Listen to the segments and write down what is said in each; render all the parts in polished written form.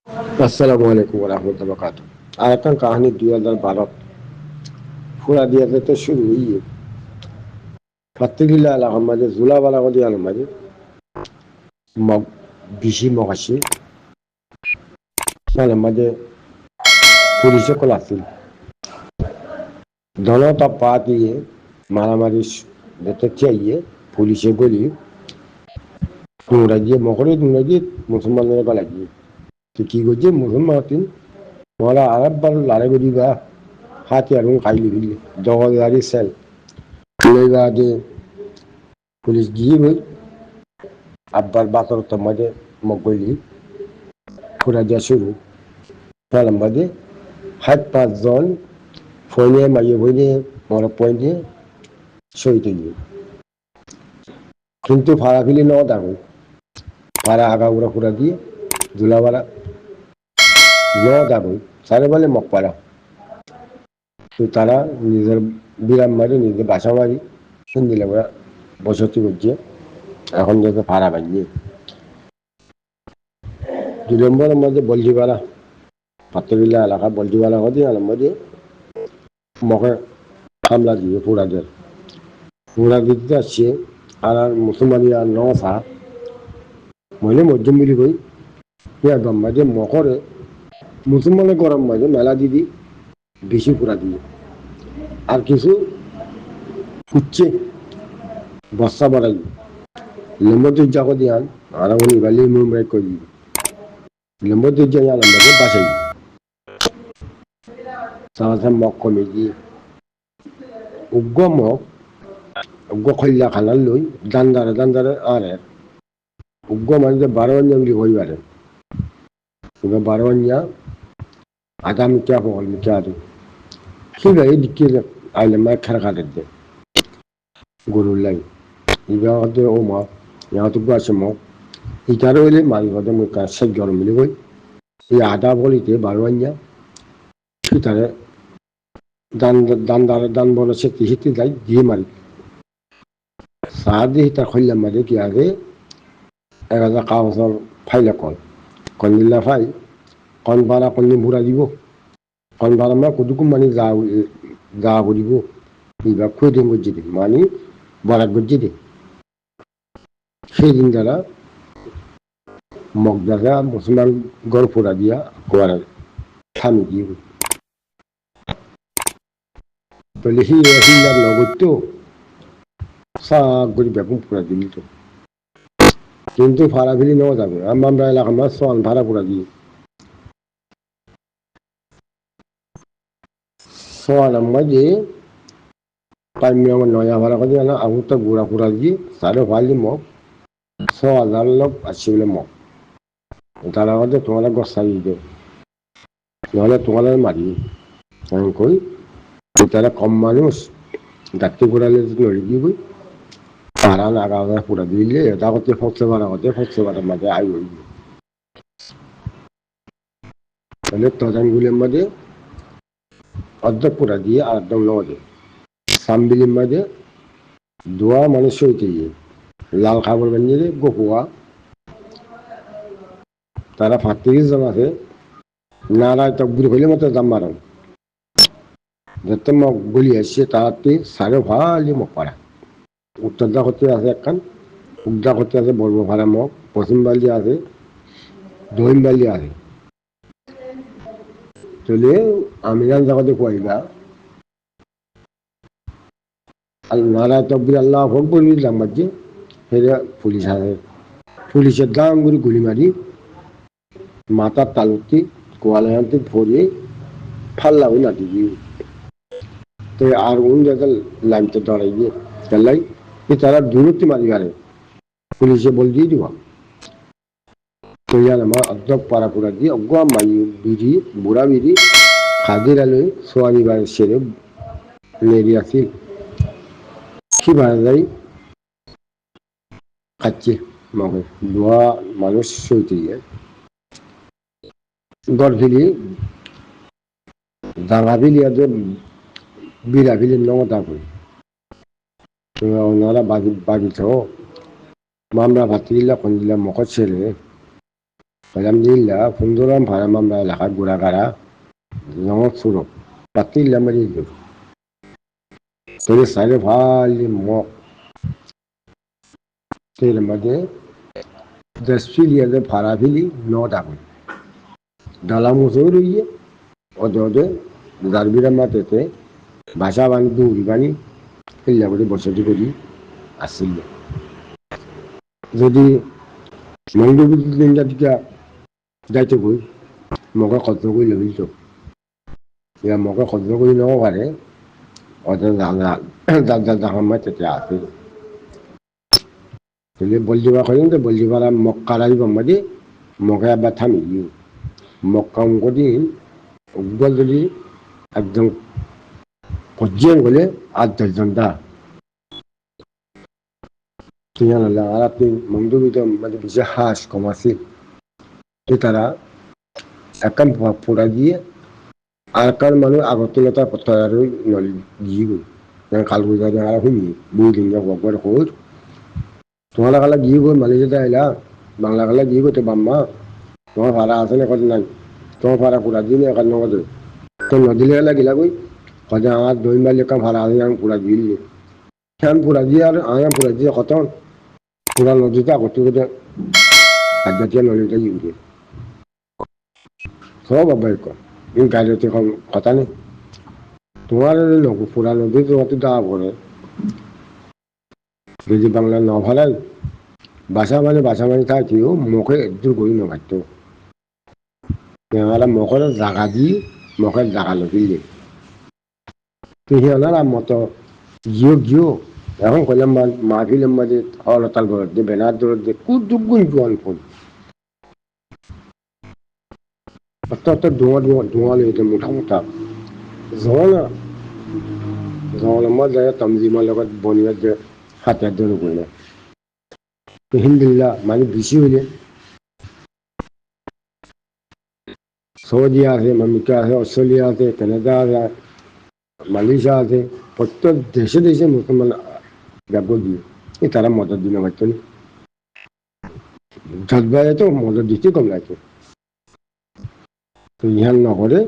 আসসালামু আলাইকুম রহমতুল্লাহ বরকাত। আর একটা কাহিনী 2012 ফুরা দিয়ে তো শুরু ইয়ে ফাত্তিলিল্লাহ আলহামদে জুলা বালা গদি আলমাদি মগ বিশি মগাসি আলমাদে পুলিশে কল আসিল ধনতা পা দিয়ে মারামারি দেখতে চাইয়ে পুলিশে গলি তোমরা গিয়ে মকরে তোমরা গিয়ে মুসলমানদের গলা গিয়ে তো কি করছে মুসলমান তিন মরা আরব বার লারে গদি বা হাতে আর খাইলি দিলি দগদারি সেল লইবা দে পুলিশ গিয়ে বই আব্বার বাতর তোমাদের মগলি ফুরা দিয়া শুরু তালমাদে হাত পাঁচজন ফোনে মাইয়ে বইনে মরক পয়েন্টে সই তৈরি কিন্তু ভাড়া ফিলি ন দাগো ভাড়া আগাগুড়া ফুরা দিয়ে ধুলাবাড়া ন দাগো সারে বলে মগ পাড়া তো তারা নিজের বিরাম মারি নিজের বাসা মারি শুনদিলে ওরা বসতি করছে এখন যাতে ভাড়া বানিয়ে 2 নম্বরের মধ্যে বলজিপাড়া পাত্রবিল্লা এলাকা বলজিপাড়া হতে মধ্যে মকে হামলা দিয়ে পুরা দিতে আসছে আর মুসলমানিয়া নসা মহিলা মধ্যম মিলি কই একদম মাঝে মকরে মুসলমানের গরম মাঝে মেলা দিদি বেশি পুরা দিয়ে আর কিছু খুঁজছে বস্তা বাড়াই লেম্বর জাগো দিয়ান আর উনি গালি মুম্বাই করি লেম্বর জাল আমাদের বাসাই সাথে মগ কমে দিয়ে উগ্র মগ উগ্র খৈলা খানার লই দান্দারে আরে উগ্র মানে 12 বুলি কইবারে কিন্তু 12 আধা মিটা পকল মিটা আর সিবাই দিকে আইলে মাছ খারা কাটে দে গরুর লাই ইবা হতে ও মা ইয়াতো গাছে মগ ইটারে হইলে মারি হতে মুই কাছে গরম মিলি কই এই আধা বলিতে 12 সিটারে দান বলে সে তিহিতে যাই দিয়ে মারি সাদি হিতা খইলা মারি কি আগে একটা কাগজের ফাইলে কল দিলা ফাই কন বারা কন্যা ভুরা দিব কন বারা মা কুদুকুম মানে যা করিব বিভাগ খুঁজে দিন গজ্জি দিন মানে বরাত গজ্জি দিন সেই দিন তারা মগদারা মুসলমান গড় ফোড়া দিয়া কোয়ার স্বামী দিয়ে বলে হিয়ার নগদ তো সাক করে বেগুন ফোড়া দিল তো কিন্তু ভাড়া ফেলি নেওয়া যাবে আমরা এলাকা মাছ সোয়ান ভাড়া ফোড়া দিয়ে সোয়ান মাঝে পাইমি আমার নয়া ভাড়া করে না আগুনটা গুড়া ফুড়া দিয়ে সাড়ে ভালি মগ 6,000 লোক আসছে বলে মগ তারা আমাদের তোমার গসাই দেয় নহলে তোমার মারি আমি কই তারা কম মানুষ ডাক্তি ঘোরালে নড়ি দিবই তারা নাগা পুরা দিলে এটা করতে ফসে বাড়ার মাঝে আই হইব তাহলে তদানগুলির মাঝে অর্ধেক পুরা দিয়ে আর একদম নদে সামবিলির মাঝে দোয়া মানুষ হইতে গিয়ে লাল খাবার বানিয়ে গোপুয়া তারা 35 জন আছে নারায় তকবির হইলে মতো দাম মারান যাতে মগ গলি আসছে তাতে সারে ভালি মগ পাড়া উত্তর দা করতে আছে একখান উদ্দা করতে আছে বড় ভাড়া মগ পশ্চিম বালি আছে দহিম বালি আছে চলে আমি জাগাতে কইবা আর নারায় তকবির আল্লাহ হোক বলি দাম বাজছে ফেরে পুলিশ আছে পুলিশের দাম করে গুলি মারি মাথার তালুতি কোয়ালাতে ভরে ফাল্লা হয়ে নাটি দিয়ে তো আর উন জায়গা লাইনতে দাঁড়াই গিয়ে চালাই তারা দূরত্বে মারি গাড়ে পুলিশে বল দিয়ে দিবা তো ইয়ার আমার অর্ধক পাড়া পুরা দিয়ে অজ্ঞ মাই বিড়ি বুড়া বিড়ি খাদির আলোয় সোয়ানি বাড়ি সেরে লেরি আসি কি ভাড়া যাই খাচ্ছে মগে দোয়া মানুষ সইতে গিয়ে গড় ফিলি দাঙ্গা ফিলি আর বিড়া ফিলি নটা করি ওনারা বাড়িতে মামলা ভাতি দিলা কোন দিলা মকর ছেড়ে alhamdulillah funduram pharamam ba lakha gura kara no suro pati lamari do tole sare phali mo tele mage dasfili de pharabili no dago dala musoro ye odode darbira matete ভাষা বাণী দৌড়ি বাণী খেললে করে বসতি করি আসছিল যদি মঙ্গল দিনটা দিকে যাইতে কই মকে কত করে লবি তো এবার মকে কত করে নেওয়া পারে অত জাহামায় তেতে আসে তাহলে বলজিবা করেন তো বলজিবারা মক্কা রাইব মাঝে মকে আবার থামি দিও মক্কা দিন উদ্গল যদি একদম কজিয়ান বলে আর 10 ঘন্টা Tinggal lah, Arab ni mengdu itu macam bisa khas komasi. Kita akan pura dia, akan malu agotu lata putaru nol jiu. Yang kalau kita yang Arab ni, building yang wakbar kod. Tuhala kalau jiu Malaysia dah lah, Bangla kalau jiu tu bamma. Tuha para asal ni kau jangan, tuha para pura dia ni akan nol tu. Tu nol dia lagi lagu, kau jangan doi malu kan para asal yang pura dia ni. Kan pura dia, ayam pura dia kotor. পুরা নদীতে আগতে করে আধ্যাত্মিক নদীটা urea সব আবার এই গাড়িতে কথা নেই তোমার পুরা নদী তোমার দেওয়া পড়ে যদি বাংলা ন ভালাই বাসা মানে থাকিও মুখে একদূর করি নভারত আমরা মুখের জাগা দিয়ে মুখের জাগা লবিলে সিহঁতৰ মতো জিও এখন কইলাম মাহফিলের মাঝে হলতাল ঘর দিয়ে বেনার দৌড় দিয়ে কুদুগুন জোয়ান ফোন অত ধোঁয়া লেগে মোটা জওয়ানের মাঝে তমজিমার লগত বনিয়ার যে হাতের ধরে করলে আলহামদুলিল্লাহ মানে বেশি হইলে সৌদি আছে আমেরিকা আছে অস্ট্রেলিয়া আছে কানাডা আছে মালয়েশিয়া আছে প্রত্যেক দেশে মুসলমান যাবো দিয়ে তারা মদত দিনে পারতো না ঝাঁকবাই তো মদত দিতে কম লাগতো তো ইহান নহরে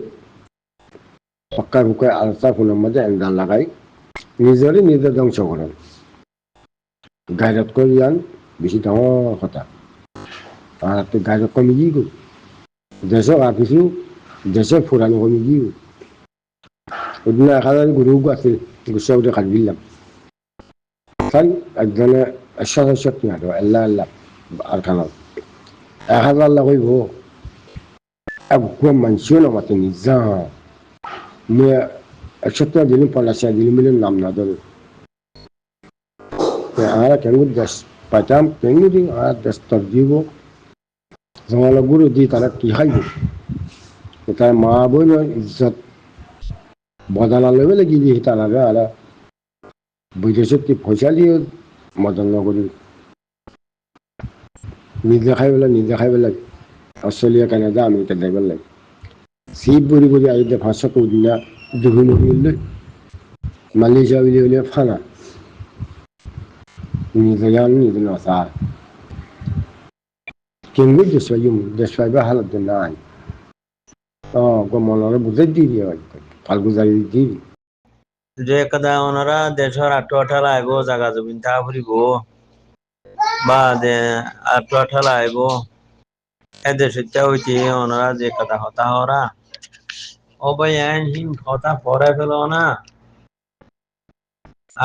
পক্কা ফুকায় আলসা ফোনের মধ্যে এন্দান লাগাই নিজের ধ্বংস করেন গাইরত করে ইয়ান বেশি ডাঙর কথা আর তো গাইরত কমে গিয়ে গো দেশক আর কিছু দেশে ফুরানো কমে গিয়ে ওদিন 1000 গরু আছে গুছা উঠে কাট দিলাম খান একজনে 160 টাকা আল্লাহ আর খানা 1000 লাগাইব একদম মানসিও নামাতে নিজা মেয়ে 100 টাকা দিলে 50 টাকা দিলে মিলে নাম না ধরে আর কেন দেশ পাইতাম কেন দিন আর দেশ তর দিব জমালা গুরু দি তারা কি খাইব তার মা বোন ইজ্জত বদলা লেবে লাগি দিয়ে তারা আর বিদেশত কি পয়সা দিয়ে মদন নগরী নিজে খাই পেলাই অস্ট্রেলিয়া কানাডা আমেরিকা যাই পেলাই সিপ বড়ি আইলে 500 কোটি না দুগুণ হইলে মালয়েশিয়া বিলি হইলে ফানা নিজে নসা কেমনি দেশ পাইবা হালত নাই গমনরে বুঝাই দিয়ে ফালগুজারি দিয়ে যে একদা ওনারা দেশের আঠা লাগবো জাগা জমিন তা ফুরিব বা আঠা লাগবো এ দেশে হইতে ওনারা যে কথা হতা ওরা ও ভাই হিম হতা পরে ফেল না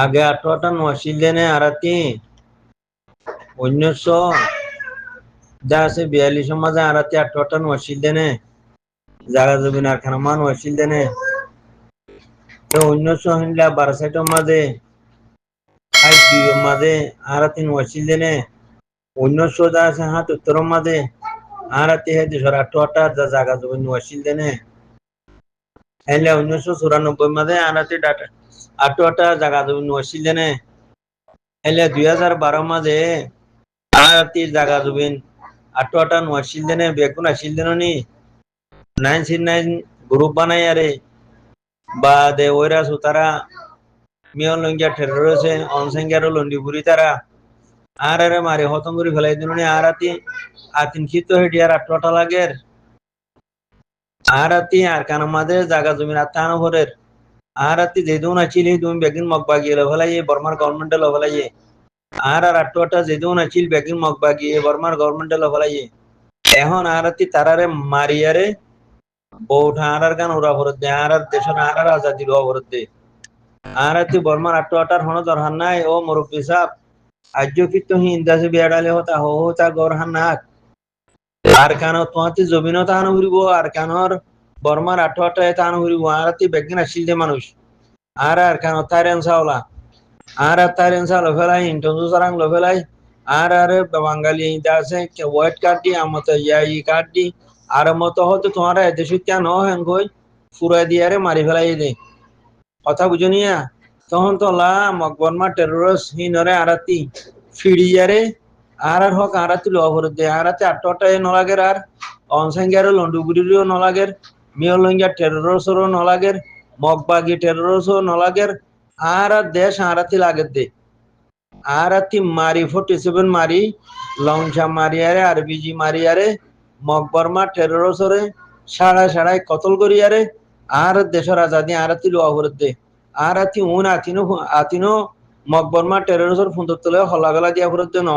আগে আঠা নছিল দেনে আরাতি 1900 যা আছে 42 মাঝে আরাতি আঠা নছিল দেনে জাগা জমিন আর খানা মান নছিল দেনে 1962 মাঝে মাঝে আরাতি নছিল দেনে 1977 মাঝে আরাতি হে দেশের আঠা জাগা জমিন নছিল দেনে এলে 1994 মাঝে আরাতি আঠা জাগা জমিন নছিল দেনে এলে 2012 মাঝে আরাতি জাগা জমিন আঠা নছিল দেনে বেগুন আসিল দেন নি 969 গ্রুপ বানাই আরে বা দে ওইরা সুতারা মিয়ন লঙ্গিয়া ঠেরো রয়েছে অনসংখ্যারও লন্ডিপুরি তারা আর আরে মারি হতম করে ফেলাই দিন আরাতি আতিন খিত হেডিয়ার আটটা লাগের আরাতি আর কান মাঝে জায়গা জমির আত্মানো ভরের আরাতি যেদুন আছিল তুমি বেগিন মগবাগিয়ে লভলাইয়ে বর্মার গভর্নমেন্টে লভলাইয়ে আর আটটা যেদুন আছিল বেগিন মগবাগিয়ে বর্মার গভর্নমেন্টে লভলাইয়ে এখন আরাতি তারারে মারিয়ারে বউঠা আর গান ওরা ভরত দে আর দেশের আর আজাদি লো ভরত দে আরাতি বর্মার আটটার হন দরহান নাই ও মুরব্বী সাহেব আজ্য কিন্তু হিন্দাসে বিয়াডালে হতা হতা গরহান নাক আর কানো তোমাতে জমিনও তাহানো ঘুরিব আর কানোর বর্মার আটটায় তাহানো ঘুরিব আরাতি বেগিন আসিল দে মানুষ আর কানো তাইরেন সাওলা আর তাইরেন সাও লফেলাই ইন্টনজু সারাং লফেলাই আরে বাঙালি আছে হোয়াইট কার্ড দি আমত ই কার্ড দি আর মতো হতো তোমার এদেশে কেন হেন কই ফুরাই দিয়ারে মারি ফেলাই দে কথা বুঝনিয়া তখন তো লা মকবরমা টেরোরিস্ট হিনরে আরাতি ফিড়িয়ারে আর হক আরাতি লভর দে আরাতি আটটা নলাগের আর অনসংখ্যার লন্ডুগুড়িরও নলাগের মিয়লঙ্গিয়া টেরোরিস্টরও নলাগের মগবাগি টেরোরিস্টও নলাগের আর দেশ আরাতি লাগের দে আরাতি মারি 47 মারি লংসা মারিয়ারে আরবিজি মারিয়ারে মকবরমা টেরোরিস্টরে সাড়াই কতল করিয়ারে আর দেশের আজাদি আরাতি লভর দে আরাতি উন আতিনো মকবরমা টেরোরিস্টর ফুন্দর তলে হলাগলা দিয়া ফুরত দে ন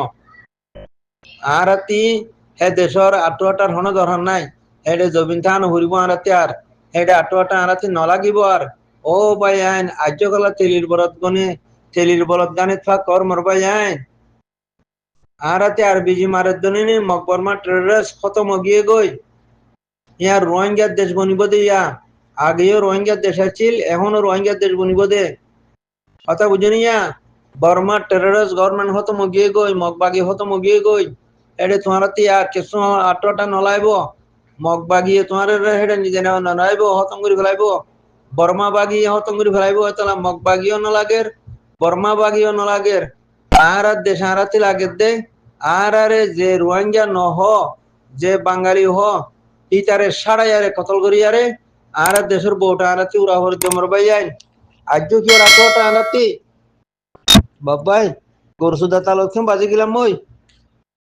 আরাতি হে দেশর আটটার হন দরকার নাই হেডে জবিন থান হরিব আরাতি আর হেডে আটটা আরাতি নলাগিব আর ও ভাই আইন আর্যকলা তেলির বলদ গানে থাক কর মর ভাই আইন আরাতি আর বিজি মারের দনে মকবরমা টেরোরিস্ট খতম গিয়ে গই ইয়ার রোহিঙ্গার দেশ বনিব দে ইয়া আগেও রোহিঙ্গার দেশ আছিল এখনো রোহিঙ্গার দেশ বনিব দে কথা বুঝনি ইয়া বর্মা টেরোরিস্ট গভর্নমেন্ট হতো মগিয়ে গই মগবাগি হতো মগিয়ে গই এডে তোমার আর কিছু আটটা নলাইব মগবাগিয়ে তোমার হেডে নিজে নলাইব হতম করে ফেলাইব বর্মা বাগিয়ে হতম করে ফেলাইব তাহলে মগবাগিও নলাগের বর্মা বাগিও নলাগের আর দেশ আরাতি লাগের দে আর আরে যে রোহিঙ্গা নহ যে বাঙালি হ ইতারে সাড়াইয়ারে কতল করিয়ারে আর দেশের বউটা আনাতি উড়া ভরে জমর বাই আইন আজ কি ওর আটটা আনাতি বাবাই গরু সুদা তালক্ষম বাজে গেলাম মই